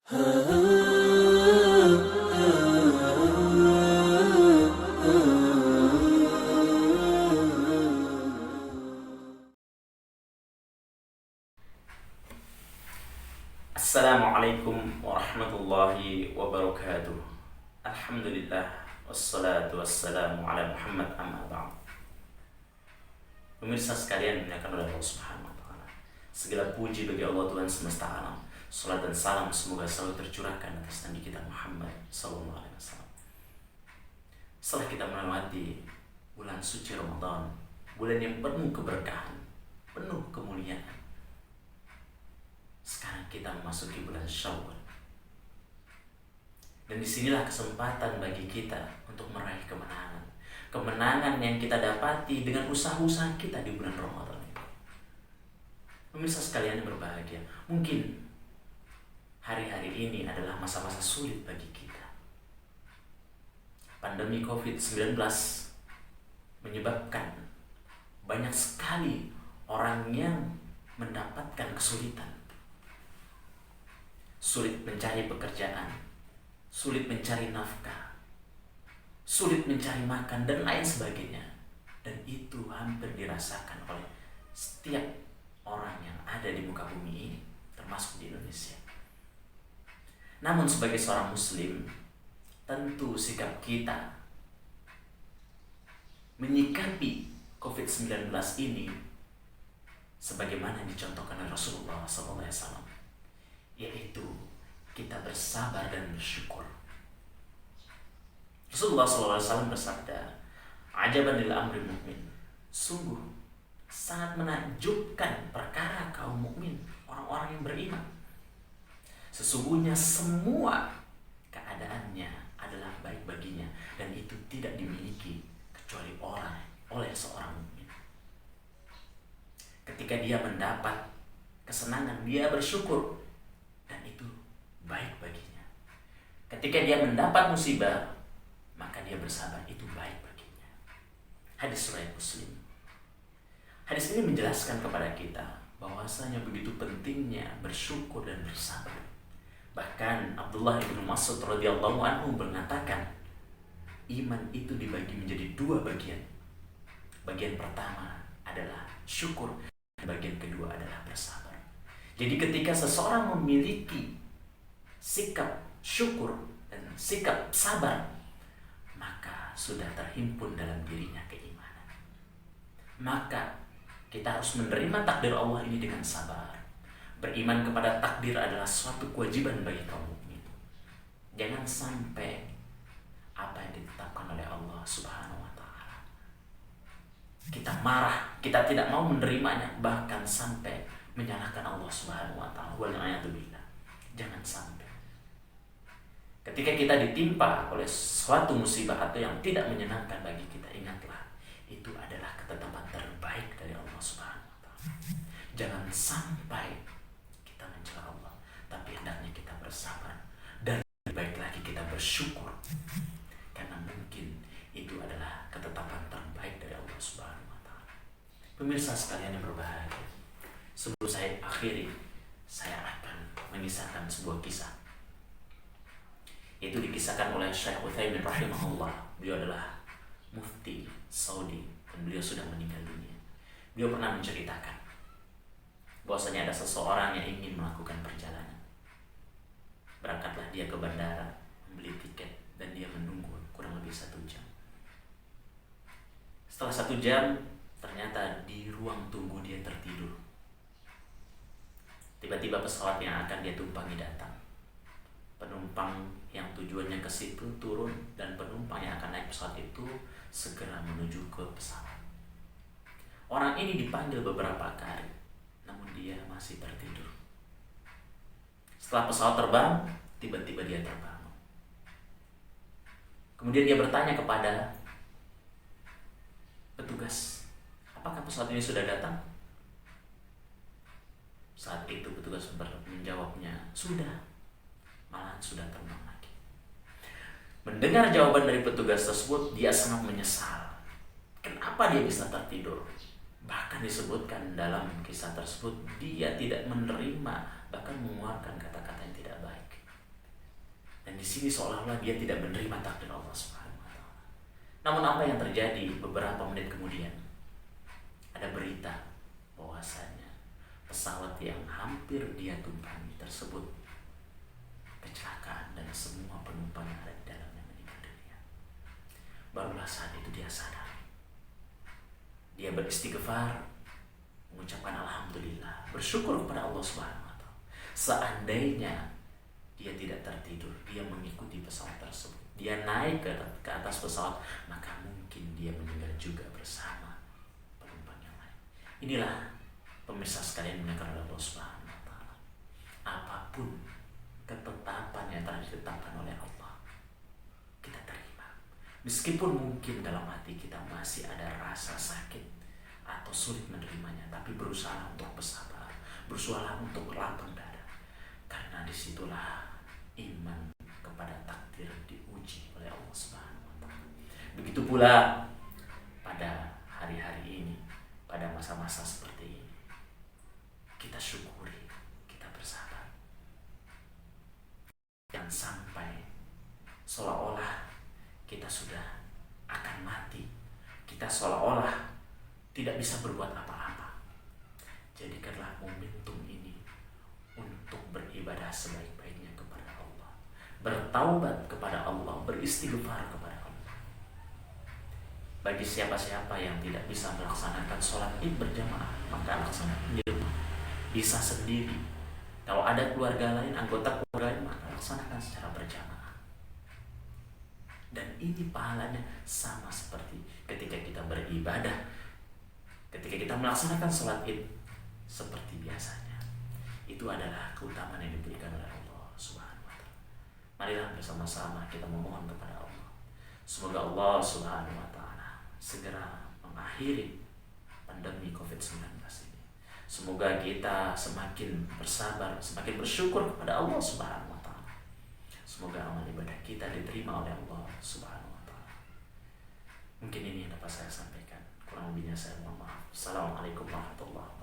Assalamualaikum warahmatullahi wabarakatuh. Alhamdulillah wassalatu wassalamu ala Muhammad amma ba'd. Pemirsa sekalian dimuliakan oleh Allah Subhanahu wa taala. Segala puji bagi Allah Tuhan semesta alam. Salat dan salam semoga selalu tercurahkan atas Nabi kita Muhammad sallallahu alaihi wasallam. Setelah kita melewati bulan suci Ramadan, bulan yang penuh keberkahan, penuh kemuliaan, sekarang kita memasuki bulan Syawal. Dan disinilah kesempatan bagi kita untuk meraih kemenangan. Kemenangan yang kita dapati dengan usaha-usaha kita di bulan Ramadan itu. Pemirsa sekalian yang berbahagia, mungkin hari-hari ini adalah masa-masa sulit bagi kita. Pandemi COVID-19 menyebabkan banyak sekali orang yang mendapatkan kesulitan. Sulit mencari pekerjaan, sulit mencari nafkah, sulit mencari makan, dan lain sebagainya. Dan itu hampir dirasakan oleh setiap orang yang ada di muka bumi ini, termasuk di Indonesia. Namun sebagai seorang muslim, tentu sikap kita menyikapi COVID-19 ini sebagaimana dicontohkan oleh Rasulullah SAW, yaitu kita bersabar dan bersyukur. Rasulullah SAW bersabda, "Ajaban lil amri mu'min." Sungguh sangat menakjubkan perkara kaum mukmin, orang-orang yang beriman. Sesungguhnya semua keadaannya adalah baik baginya, dan itu tidak dimiliki kecuali oleh seorang mukmin. Ketika dia mendapat kesenangan, dia bersyukur, dan itu baik baginya. Ketika dia mendapat musibah, maka dia bersabar, itu baik baginya. Hadis riwayat Muslim. Hadis ini menjelaskan kepada kita bahwasanya begitu pentingnya bersyukur dan bersabar. Bahkan Abdullah bin Mas'ud radhiyallahu anhu mengatakan, iman itu dibagi menjadi dua bagian. Bagian pertama adalah syukur, dan bagian kedua adalah bersabar. Jadi ketika seseorang memiliki sikap syukur dan sikap sabar, maka sudah terhimpun dalam dirinya keimanan. Maka kita harus menerima takdir Allah ini dengan sabar. Beriman kepada takdir adalah suatu kewajiban bagi kaum mukmin. Jangan sampai apa yang ditetapkan oleh Allah Subhanahu wa taala kita marah, kita tidak mau menerimanya, bahkan sampai menyalahkan Allah Subhanahu wa taala. Wal'iyadzubillah. Jangan sampai. Ketika kita ditimpa oleh suatu musibah atau yang tidak menyenangkan bagi kita, ingatlah, itu adalah ketetapan terbaik dari Allah Subhanahu wa taala. Jangan sampai kita mencela Allah, tapi hendaknya kita bersabar, dan lebih baik lagi kita bersyukur, karena mungkin itu adalah ketetapan terbaik dari Allah Subhanahu wa taala. Pemirsa sekalian yang berbahagia, sebelum saya akhiri, saya akan mengisahkan sebuah kisah. Itu dikisahkan oleh Syekh Utsaimin rahimahullah. Beliau adalah mufti Saudi dan beliau sudah meninggal dunia. Beliau pernah menceritakan bahwasanya ada seseorang yang ingin melakukan perjalanan. Berangkatlah dia ke bandara, membeli tiket, dan dia menunggu kurang lebih 1 jam. Setelah 1 jam, ternyata di ruang tunggu dia tertidur. Tiba-tiba pesawat yang akan dia tumpangi datang. Penumpang yang tujuannya ke situ turun, dan penumpang yang akan naik pesawat itu segera menuju ke pesawat. Orang ini dipanggil beberapa kali, namun dia masih tertidur. Setelah pesawat terbang, tiba-tiba dia terbangun. Kemudian dia bertanya kepada petugas, "Apakah pesawat ini sudah datang?" Saat itu petugas menjawabnya, "Sudah, malahan sudah terbang lagi." Mendengar jawaban dari petugas tersebut, dia sangat menyesal. Kenapa dia bisa tertidur? Bahkan disebutkan dalam kisah tersebut, dia tidak menerima, bahkan mengeluarkan kata-kata yang tidak baik. Dan di sini seolah-olah dia tidak menerima takdir Allah Subhanahu wa taala. Namun apa yang terjadi beberapa menit kemudian? Ada berita bahwasanya pesawat yang hampir dia tumpangi tersebut kecelakaan dan semua penumpang yang ada di dalamnya meninggal dunia. Barulah saat itu dia sadar. Dia beristighfar, mengucapkan alhamdulillah, bersyukur kepada Allah Subhanahu wa taala. Seandainya dia tidak tertidur, dia mengikuti pesawat tersebut, dia naik ke atas pesawat, maka mungkin dia meninggal juga bersama penumpang yang lain. Inilah pemirsa sekalian dimuliakan oleh Allah Subhanahu wa taala. Apapun ketetapan yang telah ditetapkan oleh Allah, kita terima. Meskipun mungkin dalam hati kita masih ada rasa sakit atau sulit menerimanya, tapi berusaha untuk bersabar, berusaha untuk lapang dada. Karena disitulah iman kepada takdir diuji oleh Allah Subhanahu wa taala. Begitu pula pada hari-hari ini, pada masa-masa seperti ini, kita syukuri, kita bersabar. Jangan sampai seolah-olah kita sudah akan mati, kita seolah-olah tidak bisa berbuat apa-apa. Jadikanlah momentum ini untuk beribadah sebaik-baiknya kepada Allah, bertaubat kepada Allah, beristighfar kepada Allah. Bagi siapa-siapa yang tidak bisa melaksanakan sholat id berjamaah, maka laksanakan di rumah, bisa sendiri. Kalau ada keluarga lain, anggota keluarga lain, maka laksanakan secara berjamaah. Dan ini pahalanya sama seperti ketika kita beribadah, ketika kita melaksanakan sholat id seperti biasanya. Itu adalah keutamaan yang diberikan oleh Allah Subhanahu wa taala. Marilah bersama-sama kita memohon kepada Allah. Semoga Allah Subhanahu wa taala segera mengakhiri pandemi COVID-19 ini. Semoga kita semakin bersabar, semakin bersyukur kepada Allah Subhanahu wa taala. Semoga amal ibadah kita diterima oleh Allah Subhanahu wa taala. Mungkin ini yang dapat saya sampaikan. Kurang lebihnya saya mohon maaf. Assalamualaikum warahmatullahi wabarakatuh.